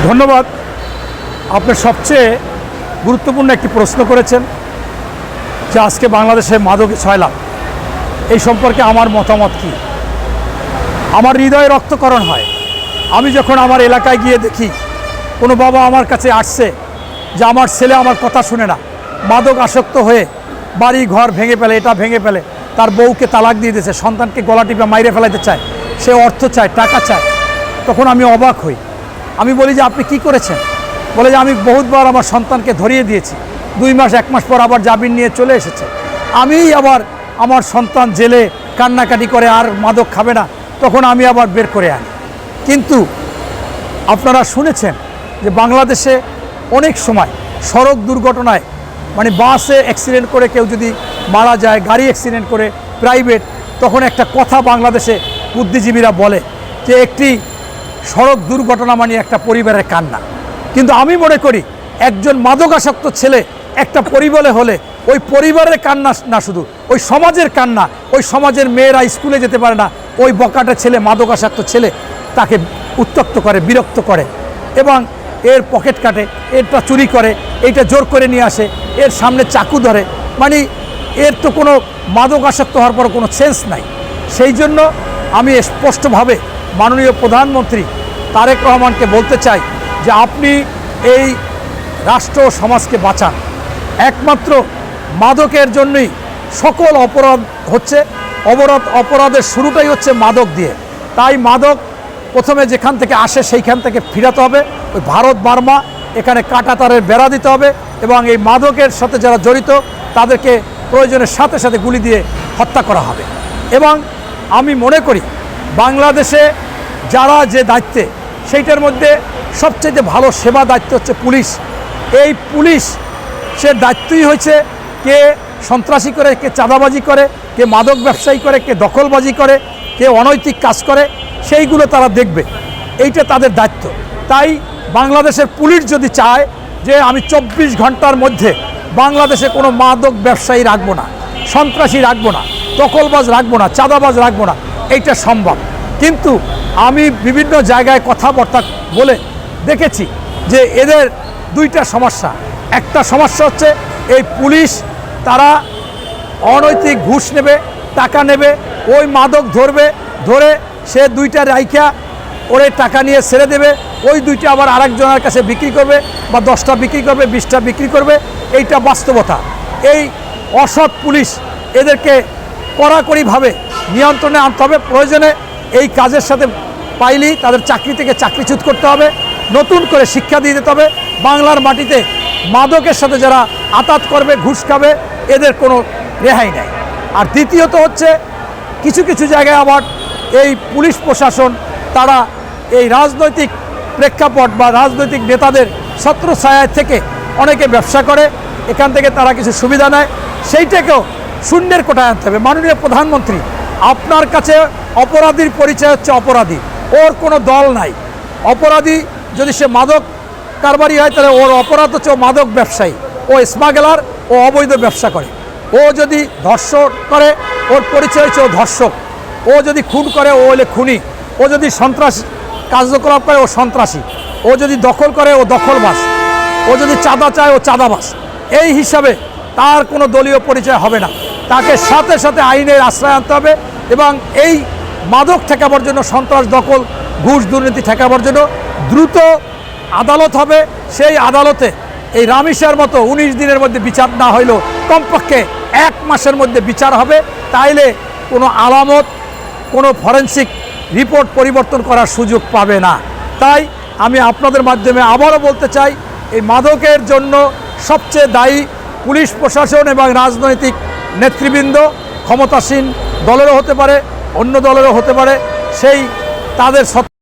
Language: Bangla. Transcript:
ধন্যবাদ। আপনি সবচেয়ে গুরুত্বপূর্ণ একটি প্রশ্ন করেছেন যে আজকে বাংলাদেশে মাদকে ছয়লাভ, এই সম্পর্কে আমার মতামত কি। আমার হৃদয়ে রক্তকরণ হয় আমি যখন আমার এলাকায় গিয়ে দেখি কোনো বাবা আমার কাছে আসছে যে আমার ছেলে আমার কথা শুনে না, মাদক আসক্ত হয়ে বাড়ি ঘর ভেঙে ফেলে, এটা ভেঙে ফেলে, তার বউকে তালাক দিয়ে দিয়েছে, সন্তানকে গলা টিপে মাইরে ফেলাতে চায়, সে অর্থ চায়, টাকা চায়। তখন আমি অবাক হই। আমি বলি যে আপনি কি করেছেন? বলে যে আমি বহুতবার আমার সন্তানকে ধরিয়ে দিয়েছি, 2 মাস 1 মাস পর আবার জামিন নিয়ে চলে এসেছে। আমিই আবার আমার সন্তান জেলে কান্নাকাটি করে আর মাদক খাবে না, তখন আমি আবার বের করে আনি। কিন্তু আপনারা শুনেছেন যে বাংলাদেশে অনেক সময় সড়ক দুর্ঘটনায় মানে বাসে অ্যাক্সিডেন্ট করে কেউ যদি মারা যায়, গাড়ি অ্যাক্সিডেন্ট করে প্রাইভেট, তখন একটা কথা বাংলাদেশে বুদ্ধিজীবীরা বলে যে একটি সড়ক দুর্ঘটনা মানে একটা পরিবারের কান্না। কিন্তু আমি মনে করি একজন মাদকাসক্ত ছেলে একটা পরিবারে হলে ওই পরিবারের কান্না না, শুধু ওই সমাজের কান্না। ওই সমাজের মেয়েরা স্কুলে যেতে পারে না, ওই বকাটা ছেলে, মাদকাসক্ত ছেলে তাকে উত্ত্যক্ত করে, বিরক্ত করে এবং এর পকেট কাটে, এরটা চুরি করে, এইটা জোর করে নিয়ে আসে, এর সামনে চাকু ধরে। মানে এর তো কোনো মাদকাসক্ত হওয়ার পর কোনো সেন্স নাই। সেই জন্য আমি স্পষ্টভাবে মাননীয় প্রধানমন্ত্রী তারেক রহমানকে বলতে চাই যে আপনি এই রাষ্ট্র সমাজকে বাঁচান। একমাত্র মাদকের জন্যই সকল অপরাধ হচ্ছে, অপরাধের শুরুটাই হচ্ছে মাদক দিয়ে। তাই মাদক প্রথমে যেখান থেকে আসে সেইখান থেকে ফিরাতে হবে। ওই ভারত বার্মা এখানে কাঁটাতারের বেড়া দিতে হবে এবং এই মাদকের সাথে যারা জড়িত তাদেরকে প্রয়োজনের সাথে সাথে গুলি দিয়ে হত্যা করা হবে। এবং আমি মনে করি বাংলাদেশে যারা যে দায়িত্বে, সেইটার মধ্যে সবচেয়ে ভালো সেবা দায়িত্ব হচ্ছে পুলিশ। এই পুলিশের দায়িত্বই হচ্ছে কে সন্ত্রাসী করে, কে চাঁদাবাজি করে, কে মাদক ব্যবসায়ী করে, কে দখলবাজি করে, কে অনৈতিক কাজ করে, সেইগুলো তারা দেখবে। এইটা তাদের দায়িত্ব। তাই বাংলাদেশের পুলিশ যদি চায় যে আমি 24 ঘন্টার মধ্যে বাংলাদেশে কোনো মাদক ব্যবসায়ী রাখবো না, সন্ত্রাসী রাখবো না, দখলবাজ রাখবো না, চাঁদাবাজ রাখবো না, এইটা সম্ভব। কিন্তু আমি বিভিন্ন জায়গায় কথাবার্তা বলে দেখেছি যে এদের 2টা সমস্যা। একটা সমস্যা হচ্ছে এই পুলিশ তারা অনৈতিক ঘুষ নেবে, টাকা নেবে, ওই মাদক ধরবে, ধরে সে 2টা রাইখা ওরে টাকা নিয়ে ছেড়ে দেবে, ওই 2টা আবার আরেকজনের কাছে বিক্রি করবে, বা 10টা বিক্রি করবে, 20টা বিক্রি করবে। এইটা বাস্তবতা। এই অসৎ পুলিশ এদেরকে কড়াকড়িভাবে নিয়ন্ত্রণে আনতে হবে। প্রয়োজনে এই কাজের সাথে পাইলেই তাদের চাকরি থেকে চাকরিচ্যুত করতে হবে, নতুন করে শিক্ষা দিয়ে দিতে হবে। বাংলার মাটিতে মাদকের সাথে যারা আতাত করবে, ঘুষ খাবে, এদের কোনো রেহাই নাই। আর দ্বিতীয়ত হচ্ছে কিছু কিছু জায়গায় আবার এই পুলিশ প্রশাসন তারা এই রাজনৈতিক প্রেক্ষাপট বা রাজনৈতিক নেতাদের ছত্রছায়া থেকে অনেকে ব্যবসা করে, এখান থেকে তারা কিছু সুবিধা নেয়, সেইটাকেও শূন্যের কোটায় আনতে হবে। মাননীয় প্রধানমন্ত্রী, আপনার কাছে অপরাধীর পরিচয় হচ্ছে অপরাধী, ওর কোনো দল নাই। অপরাধী যদি সে মাদক কারবারি হয় তাহলে ওর অপরাধ হচ্ছে ও মাদক ব্যবসায়ী, ও স্মাগলার, ও অবৈধ ব্যবসা করে। ও যদি ধর্ষণ করে ওর পরিচয় হচ্ছে ও ধর্ষক। ও যদি খুন করে ও হলে খুনি। ও যদি সন্ত্রাস কার্যকলাপ করে ও সন্ত্রাসী। ও যদি দখল করে ও দখলবাজ। ও যদি চাঁদা চায় ও চাঁদাবাজ। এই হিসাবে তার কোনো দলীয় পরিচয় হবে না। তাকে সাথে সাথে আইনের আশ্রয় আনতে হবে এবং এই মাদক ঠেকাবার জন্য, সন্ত্রাস, দখল, ঘুষ, দুর্নীতি ঠেকাবার জন্য দ্রুত আদালত হবে। সেই আদালতে এই রামিসার মতো 19 দিনের মধ্যে বিচার না হইলেও কমপক্ষে 1 মাসের মধ্যে বিচার হবে। তাইলে কোনো আলামত, কোনো ফরেনসিক রিপোর্ট পরিবর্তন করার সুযোগ পাবে না। তাই আমি আপনাদের মাধ্যমে আবারও বলতে চাই, এই মাদকের জন্য সবচেয়ে দায়ী পুলিশ প্রশাসন এবং রাজনৈতিক নেতৃবৃন্দ। ক্ষমতাসীন দলেরও হতে পারে, অন্য দলেরও হতে পারে। সেই তাদের